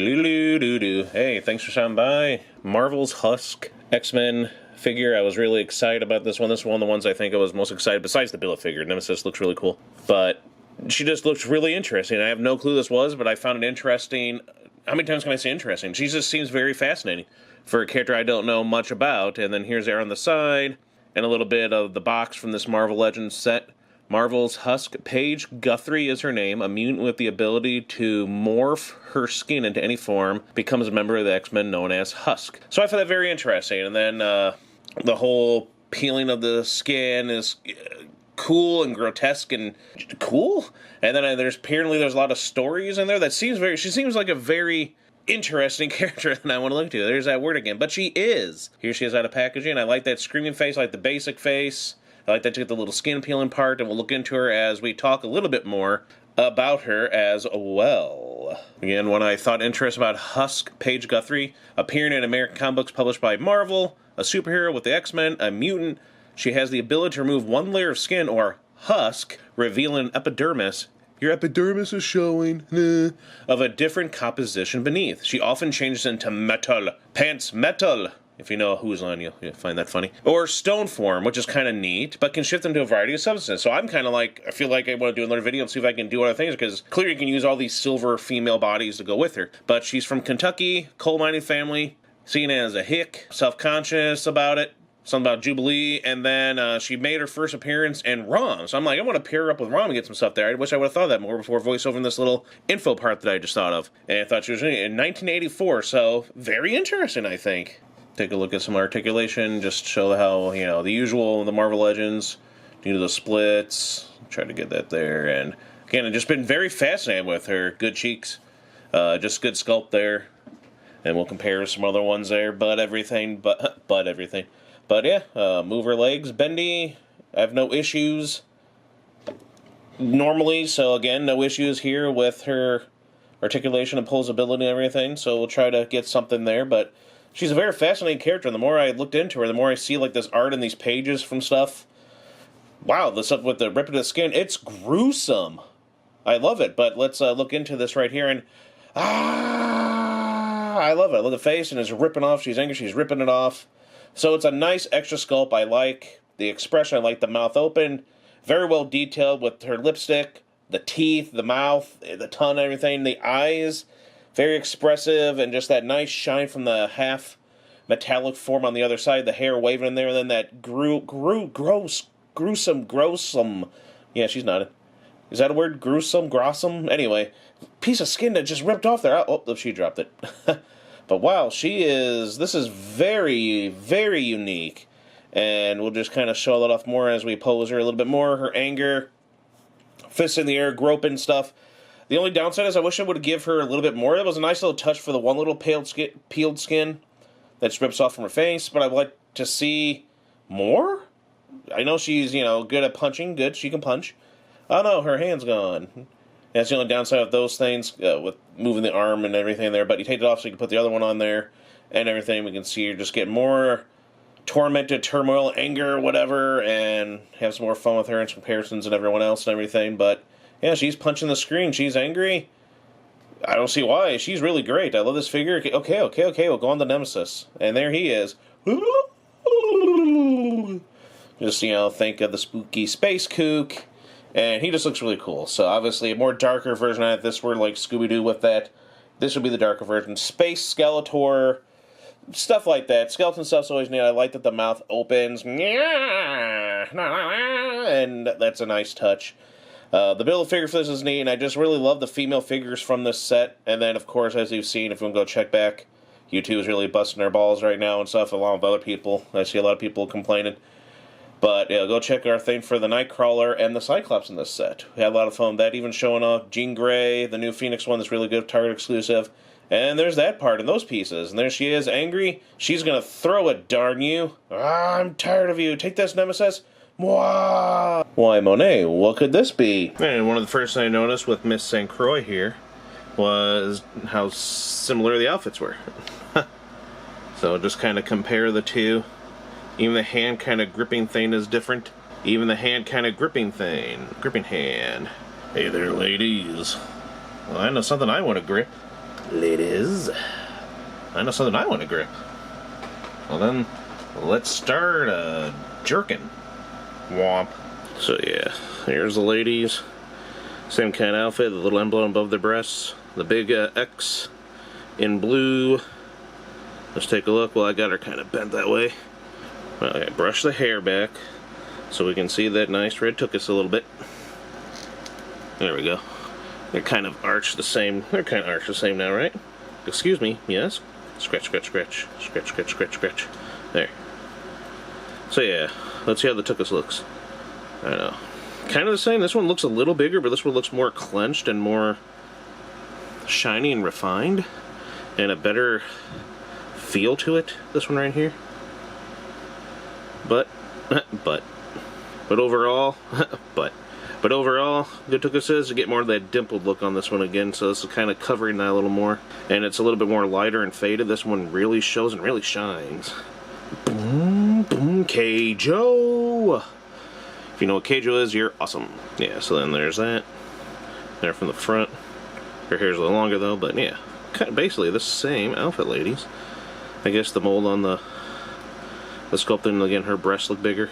Hey, thanks for stopping by. Marvel's Husk X-Men figure. I was really excited about this one. This is one of the ones I think I was most excited, besides the billet figure. Nemesis looks really cool. But she just looks really interesting. I have no clue this was, but I found it interesting. How many times can I say interesting? She just seems very fascinating for a character I don't know much about. And then here's her on the side, and a little bit of the box from this Marvel Legends set. Marvel's Husk. Paige Guthrie is her name, a mutant with the ability to morph her skin into any form, becomes a member of the X-Men known as Husk. So I found that very interesting. And then the whole peeling of the skin is cool and grotesque and cool. And then there's a lot of stories in there that she seems like a very interesting character that I want to look to. There's that word again. But she is. Here she is out of packaging. I like that screaming face, I like the basic face. I like that to get the little skin peeling part, and we'll look into her as we talk a little bit more about her as well. Again, one I thought interesting about Husk, Paige Guthrie, appearing in American comic books published by Marvel, a superhero with the X-Men, a mutant. She has the ability to remove one layer of skin, or husk, revealing an epidermis. Your epidermis is showing, of a different composition beneath. She often changes into metal. Pants metal. If you know who's on, you'll find that funny. Or stone form, which is kind of neat, but can shift into a variety of substances. So I'm kind of like, I feel like I want to do another video and see if I can do other things, because clearly you can use all these silver female bodies to go with her. But she's from Kentucky, coal mining family, seen as a hick, self-conscious about it, something about Jubilee, and then she made her first appearance in ROM. So I'm like, I want to pair her up with ROM and get some stuff there. I wish I would have thought of that more before voiceovering this little info part that I just thought of. And I thought she was in 1984, so very interesting, I think. Take a look at some articulation, just show how, the usual, the Marvel Legends, do the splits, try to get that there, and again, I've just been very fascinated with her. Good cheeks, just good sculpt there, and we'll compare some other ones there, but yeah, move her legs, bendy, I have no issues normally, so again, no issues here with her articulation and posability and everything, so we'll try to get something there, but she's a very fascinating character, and the more I looked into her, the more I see like this art and these pages from stuff. Wow, the stuff with the ripping of the skin, it's gruesome. I love it, but let's look into this right here, and I love it. I love the face, and it's ripping off. She's angry, she's ripping it off. So it's a nice extra sculpt. I like the expression, I like the mouth open. Very well detailed with her lipstick, the teeth, the mouth, the tongue, everything, the eyes. Very expressive, and just that nice shine from the half metallic form on the other side, the hair waving in there, and then that gruesome. Yeah, she's nodding. Is that a word? Gruesome? Anyway, piece of skin that just ripped off there. Oh, she dropped it. But wow, this is very, very unique. And we'll just kind of show that off more as we pose her a little bit more. Her anger, fists in the air, groping stuff. The only downside is I wish I would give her a little bit more. That was a nice little touch for the one little peeled skin that rips off from her face, but I'd like to see more. I know she's, good at punching. Good, she can punch. Oh no, her hand's gone. That's the only downside of those things, with moving the arm and everything there, but you take it off so you can put the other one on there and everything. We can see her just get more tormented, turmoil, anger, whatever, and have some more fun with her and comparisons and everyone else and everything, but yeah, she's punching the screen. She's angry. I don't see why. She's really great. I love this figure. Okay. We'll go on to Nemesis. And there he is. Just, think of the spooky space kook. And he just looks really cool. So, obviously, a more darker version of this. We're like Scooby-Doo with that. This would be the darker version. Space Skeletor. Stuff like that. Skeleton stuff's always neat. I like that the mouth opens. And that's a nice touch. The build figure for this is neat, and I just really love the female figures from this set. And then, of course, as you've seen, if you want to go check back, U2 is really busting their balls right now and stuff, along with other people. I see a lot of people complaining. But, yeah, go check our thing for the Nightcrawler and the Cyclops in this set. We had a lot of fun with that, even showing off Jean Grey, the new Phoenix one that's really good, Target exclusive. And there's that part in those pieces. And there she is, angry. She's going to throw it, darn you. I'm tired of you. Take this, Nemesis. Why, Monet, what could this be? And one of the first things I noticed with Miss St. Croix here was how similar the outfits were. So just kind of compare the two. Even the hand kind of gripping thing is different. Even the hand kind of gripping hand. Hey there, ladies. Well, I know something I want to grip. ladies. I know something I want to grip. Well then, let's start jerking. Womp. So yeah, here's the ladies. Same kind of outfit, the little emblem above their breasts. The big X in blue. Let's take a look. Well, I got her kind of bent that way. Well, I brush the hair back so we can see that nice red took us a little bit. There we go. They're kind of arched the same. They're kind of arched the same now, right? Excuse me. Yes. Scratch, scratch, scratch, scratch, scratch, scratch, scratch. There. So yeah, let's see how the tuchus looks. I know. Kind of the same. This one looks a little bigger, but this one looks more clenched and more shiny and refined, and a better feel to it. This one right here. But overall, but overall, good tuchus is to get more of that dimpled look on this one again. So this is kind of covering that a little more, and it's a little bit more lighter and faded. This one really shows and really shines. Boom, boom, Keijo. If you know what Keijo is, you're awesome. Yeah. So then there's that. There from the front. Her hair's a little longer though, but yeah, kind of basically the same outfit, ladies. I guess the mold on the sculpting, again, her breasts look bigger.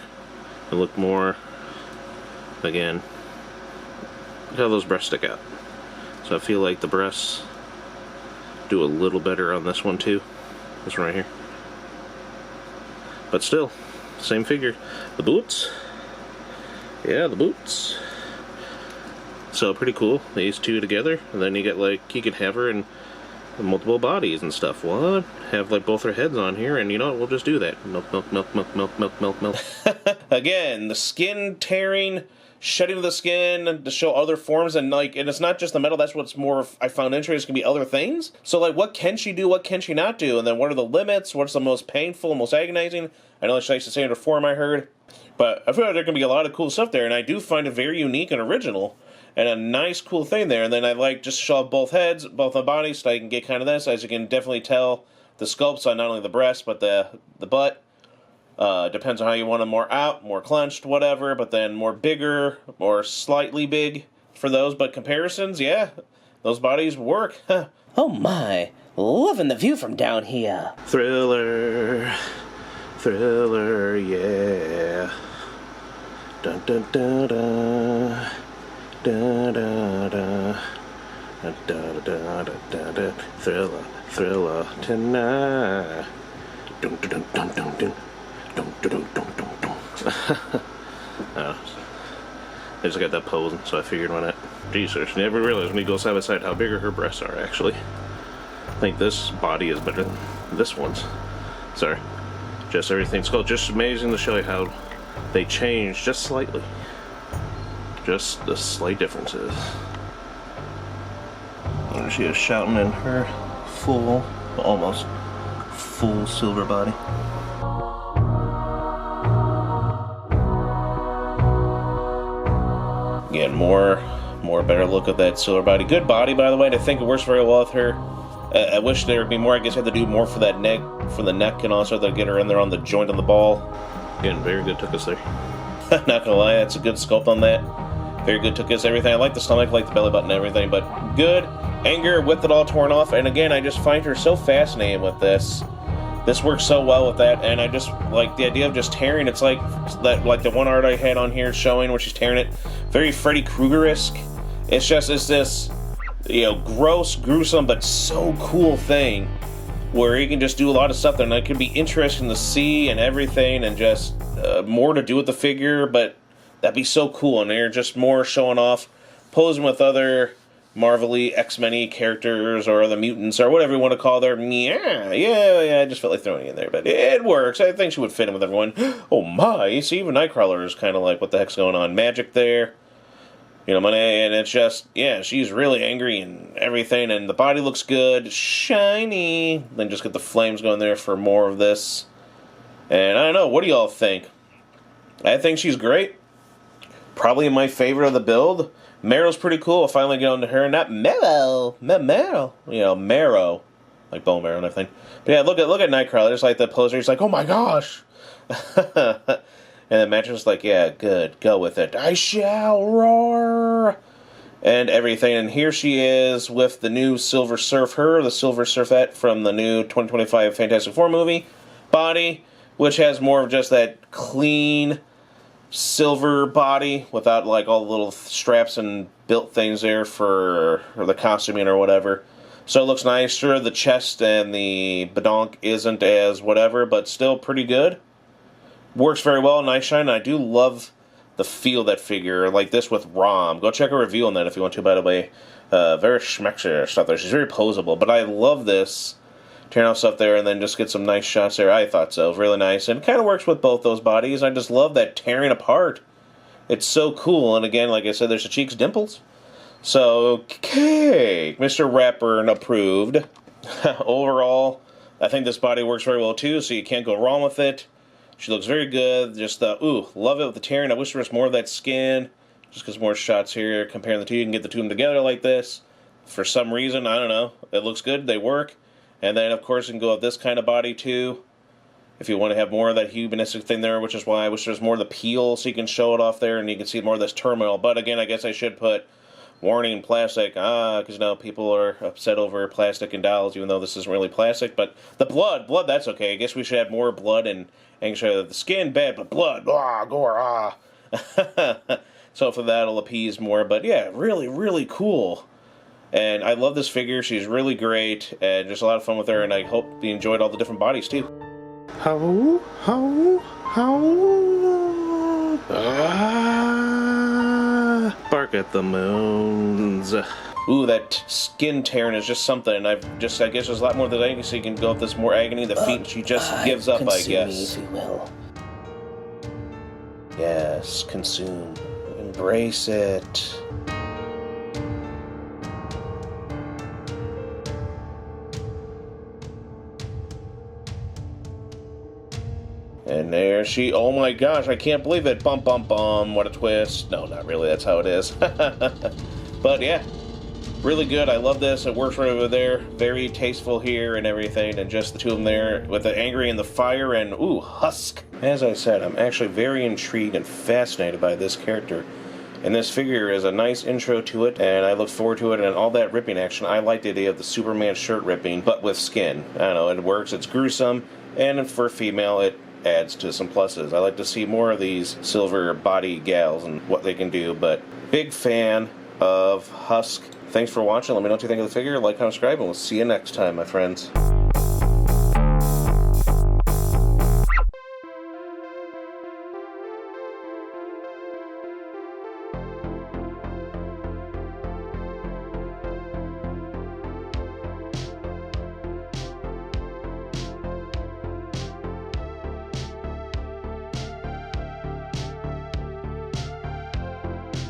It look more, again, look how those breasts stick out. So I feel like the breasts do a little better on this one too. This one right here. But still, same figure. The boots. Yeah, the boots. So pretty cool, these two together, and then you get like, you can have her in multiple bodies and stuff. What? Have like both her heads on here, and you know what, we'll just do that. Milk, milk, milk, milk, milk, milk, milk, milk. Again, the skin tearing, shedding of the skin to show other forms, and like, and it's not just the metal, that's what's more, I found interesting, can be other things. So like, what can she do, what can she not do, and then what are the limits, what's the most painful, most agonizing? I know she likes to say under form, I heard. But I feel like there can be a lot of cool stuff there, and I do find it very unique and original, and a nice, cool thing there. And then I like just show off both heads, both the bodies, so I can get kind of this. As you can definitely tell, the sculpts on not only the breast, but the butt. Depends on how you want them, more out, more clenched, whatever, but then more bigger, or slightly big for those. But comparisons, yeah, those bodies work. Oh my, loving the view from down here. Thriller, thriller, yeah. Dun dun dun dun. Da da da da da da da da. Thriller, thriller tonight. Dun dun dun dun dun dun dun dun dun dun dun. I just got that pose, so I figured why not. Jesus, never realized when you go side by side how bigger her breasts are. Actually, I think this body is better than this one's. Sorry, just everything's cool. Just amazing to show you how they change just slightly. Just the slight differences. There she is shouting in her full, almost full silver body. Again, more better look at that silver body. Good body, by the way. I think it works very well with her. I wish there would be more. I guess I had to do more for that neck, for the neck, and also to get her in there on the joint on the ball. Again, very good tuchus there. Not gonna lie, that's a good sculpt on that. Very good tuchus, everything. I like the stomach, I like the belly button and everything, but good. Anger with it all torn off, and again, I just find her so fascinating with this. This works so well with that, and I just like the idea of just tearing. It's like that, like the one art I had on here showing where she's tearing it. Very Freddy Krueger-esque. It's this, you know, gross, gruesome, but so cool thing where you can just do a lot of stuff there, and it could be interesting to see and everything, and just more to do with the figure, but that'd be so cool. And they're just more showing off, posing with other Marvel-y, X-Men-y characters, or the mutants, or whatever you want to call them. Yeah, I just felt like throwing it in there, but it works. I think she would fit in with everyone. Oh my, see, even Nightcrawler is kind of like, what the heck's going on? Magic there. You know, Monet, and it's just, yeah, she's really angry and everything, and the body looks good, shiny. Then just get the flames going there for more of this. And I don't know, what do y'all think? I think she's great. Probably my favorite of the build. Marrow's pretty cool. I'll finally get on to her. Not Marrow. You know, Marrow. Like bone marrow and everything. But yeah, look at Nightcrawler. Just like that poster. He's like, oh my gosh. And then Mattress is like, yeah, good. Go with it. I shall roar. and everything. And here she is with the new Silver Surfer, the Silver Surfette from the new 2025 Fantastic Four movie body, which has more of just that clean silver body without like all the little straps and built things there for the costuming or whatever. So it looks nicer. The chest and the badonk isn't as whatever, but still pretty good. Works very well, nice shine. I do love the feel of that figure, like this with Rom. Go check a review on that if you want to, by the way. Very schmexer stuff there. She's very posable, but I love this. Turn off stuff there and then just get some nice shots there. I thought so. Really nice. And it kind of works with both those bodies. I just love that tearing apart. It's so cool. And again, like I said, there's the cheeks dimples. So, okay. Mr. Ratburn approved. Overall, I think this body works very well too, so you can't go wrong with it. She looks very good. Just, love it with the tearing. I wish there was more of that skin. Just because more shots here comparing the two. You can get the two of them together like this. For some reason, I don't know. It looks good. They work. And then, of course, you can go with this kind of body, too. If you want to have more of that humanistic thing there, which is why I wish there was more of the peel so you can show it off there and you can see more of this turmoil. But, again, I guess I should put warning plastic. Because, you know, people are upset over plastic and dolls, even though this isn't really plastic. But the blood, that's okay. I guess we should have more blood and show that the skin, bad, but blood, gore, So for that, it'll appease more. But, yeah, really, really cool. And I love this figure. She's really great, and just a lot of fun with her, and I hope you enjoyed all the different bodies, too. Bark at the moons. Ooh, that skin tearing is just something. I guess there's a lot more than agony, so you can go with this more agony. The feet, she just gives up, I guess. Me, if you will. Yes, consume. Embrace it. And there she, oh my gosh, I can't believe it. Bum, bum, bum, what a twist. No, not really, that's how it is. But yeah, really good. I love this. It works right over there. Very tasteful here and everything. And just the two of them there with the angry and the fire and, ooh, Husk. As I said, I'm actually very intrigued and fascinated by this character. And this figure is a nice intro to it, and I look forward to it and all that ripping action. I like the idea of the Superman shirt ripping, but with skin. I don't know, it works. It's gruesome, and for a female, it adds to some pluses. I like to see more of these silver body gals and what they can do, but big fan of Husk. Thanks for watching. Let me know what you think of the figure. Like, comment, subscribe, and we'll see you next time, my friends.